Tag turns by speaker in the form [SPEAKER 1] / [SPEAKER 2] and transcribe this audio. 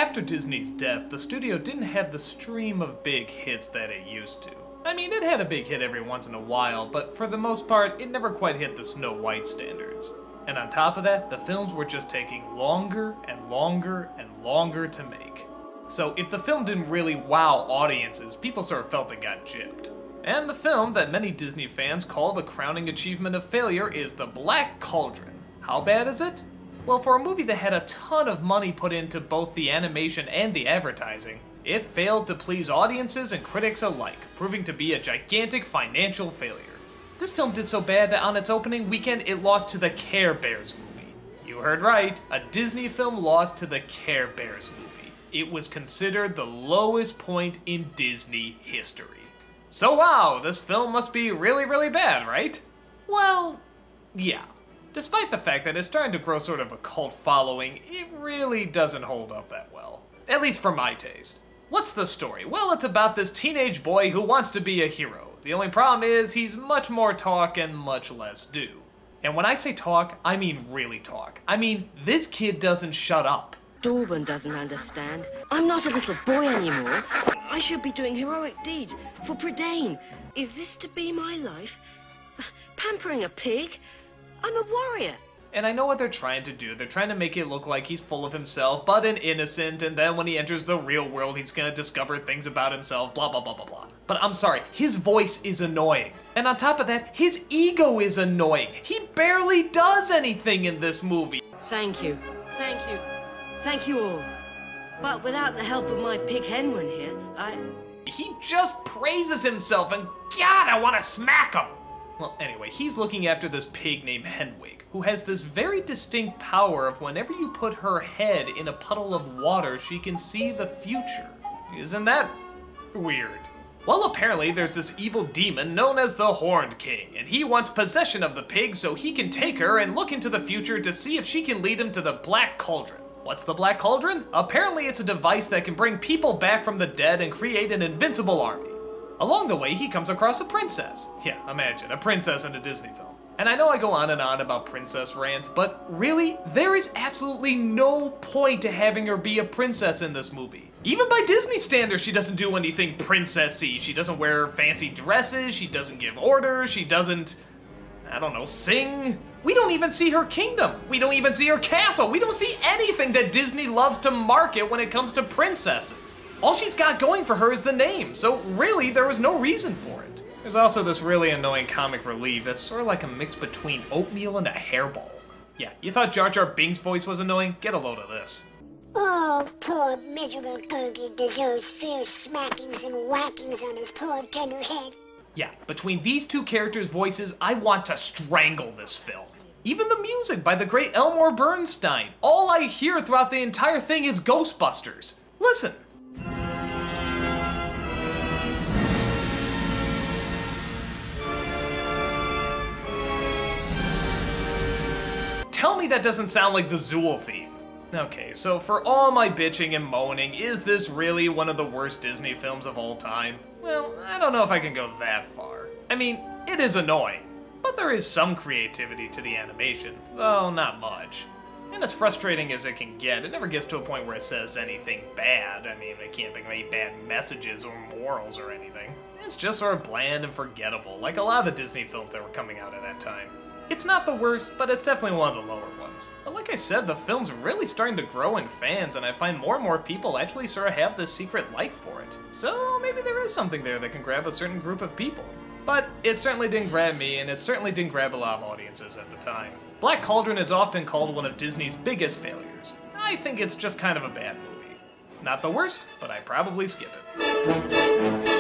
[SPEAKER 1] after Disney's death, the studio didn't have the stream of big hits that it used to. I mean, it had a big hit every once in a while, but for the most part, it never quite hit the Snow White standards. And on top of that, the films were just taking longer and longer and longer to make. So if the film didn't really wow audiences, people sort of felt they got gypped. And the film that many Disney fans call the crowning achievement of failure is The Black Cauldron. How bad is it? Well, for a movie that had a ton of money put into both the animation and the advertising, it failed to please audiences and critics alike, proving to be a gigantic financial failure. This film did so bad that on its opening weekend, it lost to the Care Bears movie. You heard right, a Disney film lost to the Care Bears movie. It was considered the lowest point in Disney history. So wow, this film must be really, really bad, right? Well, yeah. Despite the fact that it's starting to grow sort of a cult following, it really doesn't hold up that well. At least for my taste. What's the story? Well, it's about this teenage boy who wants to be a hero. The only problem is he's much more talk and much less do. And when I say talk, I mean really talk. I mean, this kid doesn't shut up.
[SPEAKER 2] Dorban doesn't understand. I'm not a little boy anymore. I should be doing heroic deeds for Prydain. Is this to be my life? Pampering a pig? I'm a warrior.
[SPEAKER 1] And I know what they're trying to do. They're trying to make it look like he's full of himself, but an innocent, and then when he enters the real world, he's gonna discover things about himself, blah, blah, blah, blah, blah. But I'm sorry, his voice is annoying. And on top of that, his ego is annoying. He barely does anything in this movie.
[SPEAKER 2] Thank you. Thank you. Thank you all. But without the help of my pig Henwin here,
[SPEAKER 1] He just praises himself, and God, I want to smack him! Well, anyway, he's looking after this pig named Henwig, who has this very distinct power of whenever you put her head in a puddle of water, she can see the future. Isn't that weird? Well, apparently there's this evil demon known as the Horned King, and he wants possession of the pig so he can take her and look into the future to see if she can lead him to the Black Cauldron. What's the Black Cauldron? Apparently it's a device that can bring people back from the dead and create an invincible army. Along the way, he comes across a princess. Yeah, imagine, a princess in a Disney film. And I know I go on and on about princess rants, but really, there is absolutely no point to having her be a princess in this movie. Even by Disney standards, she doesn't do anything princessy. She doesn't wear fancy dresses, she doesn't give orders, she doesn't, I don't know, sing. We don't even see her kingdom. We don't even see her castle. We don't see anything that Disney loves to market when it comes to princesses. All she's got going for her is the name, so really there was no reason for it. There's also this really annoying comic relief that's sort of like a mix between oatmeal and a hairball. Yeah, you thought Jar Jar Binks' voice was annoying? Get a load of this.
[SPEAKER 3] Oh, poor miserable Gurgi deserves fierce smackings and whackings on his poor tender head.
[SPEAKER 1] Yeah, between these two characters' voices, I want to strangle this film. Even the music by the great Elmore Bernstein. All I hear throughout the entire thing is Ghostbusters. Listen. Tell me that doesn't sound like the Zool theme. Okay, so for all my bitching and moaning, is this really one of the worst Disney films of all time? Well, I don't know if I can go that far. I mean, it is annoying, but there is some creativity to the animation, though not much. And as frustrating as it can get, it never gets to a point where it says anything bad. I mean, I can't think of any bad messages or morals or anything. It's just sort of bland and forgettable, like a lot of the Disney films that were coming out at that time. It's not the worst, but it's definitely one of the lower ones. But like I said, the film's really starting to grow in fans, and I find more and more people actually sort of have this secret like for it. So maybe there is something there that can grab a certain group of people. But it certainly didn't grab me, and it certainly didn't grab a lot of audiences at the time. Black Cauldron is often called one of Disney's biggest failures. I think it's just kind of a bad movie. Not the worst, but I'd probably skip it.